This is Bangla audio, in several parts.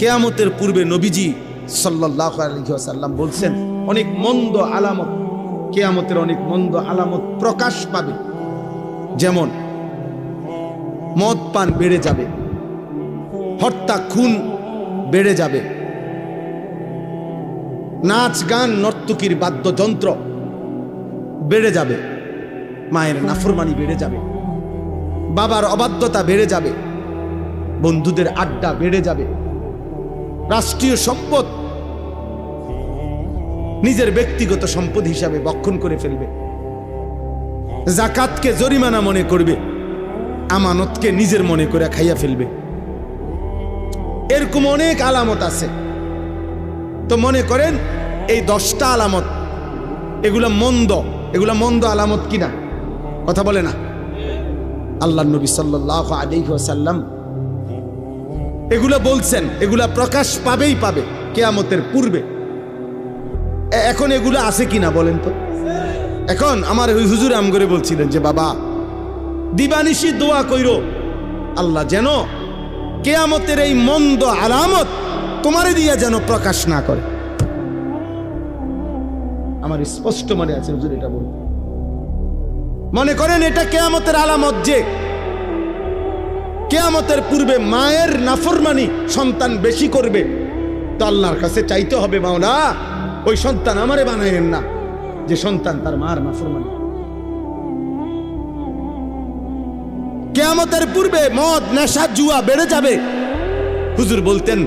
কিয়ামতের পূর্বে নবীজি সাল্লাল্লাহু আলাইহি ওয়াসাল্লাম বলছেন অনেক মন্দ আলামত, কিয়ামতের অনেক মন্দ আলামত প্রকাশ পাবে। যেমন মদ পান বেড়ে যাবে, হত্যা খুন বেড়ে যাবে, নাচ গান নর্তকীর বাদ্যযন্ত্র বেড়ে যাবে, মায়ের নাফরমানি বেড়ে যাবে, বাবার অবাধ্যতা বেড়ে যাবে, বন্ধুদের আড্ডা বেড়ে যাবে, রাষ্ট্রীয় সম্পদ নিজের ব্যক্তিগত সম্পদ হিসাবে বক্ষণ করে ফেলবে, যাকাতকে জরিমানা মনে করবে, আমানতকে নিজের মনে করে খাইয়া ফেলবে। এরকম অনেক আলামত আছে। তো মনে করেন এই 10টা আলামত, এগুলা মন্দ আলামত কিনা? কথা বলে না। আল্লাহর নবী সাল্লাল্লাহু আলাইহি ওয়াসাল্লাম এগুলা বলছেন, এগুলা প্রকাশ পাবেই পাবে কিয়ামতের পূর্বে। এখন এগুলা আছে কিনা বলেন তো? এখন আমার ওই হুজুর আম করে বলছিলেন যে বাবা দিবানিশি দোয়া কইরো আল্লাহ যেন কিয়ামতের এই মন্দ আলামত তোমারে দিয়া যেন প্রকাশ না করে। আমার স্পষ্ট মনে আছে হুজুর এটা বল। মনে করেন এটা কিয়ামতের আলামত যে কিয়ামতের পূর্বে মায়ের নাফরমানি সন্তান বেশি করবে, তো আল্লাহর কাছে চাইতে হবে মাওলা ওই সন্তান আমারে বানায়েন না যে সন্তান তার মার নাফরমানি। কিয়ামতের পূর্বে মদ নেশা জুয়া বেড়ে যাবে। হুজুর বলতেন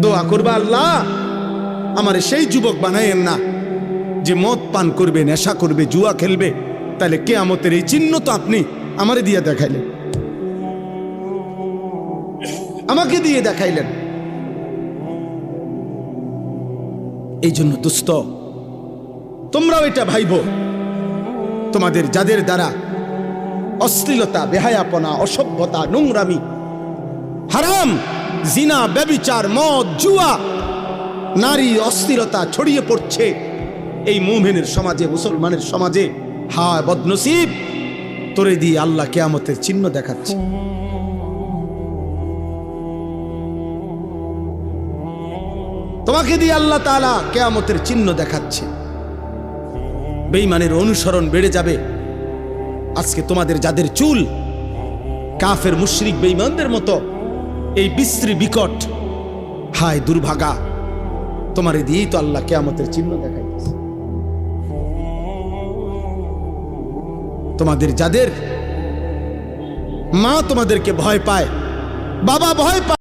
দোয়া করবা আল্লাহ আমারে সেই যুবক বানায়েন না যে মদ পান করবে, নেশা করবে, জুয়া খেলবে। তাহলে কিয়ামতের এই চিহ্ন তো আপনি আমারে দিয়ে দেখাইলেন, আমাকে দিয়ে দেখাইলেন। এই জন্য দোস্ত তোমরাও এটা ভাইবো, তোমাদের যাদের দ্বারা অশ্লীলতা, বেহায়াপনা, অসভ্যতা, নোংরামি, হারাম, জিনা, ব্যভিচার, মদ, জুয়া, নারী অস্থিরতা ছড়িয়ে পড়ছে এই মুমিনের সমাজে, মুসলমানের সমাজে, হায় বদনসিব তোরে দিয়ে আল্লাহ কিয়ামতের চিহ্ন দেখাচ্ছে। তোমাকে দিয়ে আল্লাহ তাআলা কিয়ামতের চিহ্ন দেখাচ্ছে। বেঈমানের অনুসরণ বেড়ে যাবে। আজকে তোমাদের যাদের চুল কাফের মুশরিক বেঈমানদের মতো এই বিশ্রী বিকট, হায় দুর্ভাগা, তোমারে দিয়েই তো আল্লাহ কিয়ামতের চিহ্ন দেখাইতেছে। তোমাদের যাদের মা তোমাদেরকে ভয় পায়, বাবা ভয় পায়,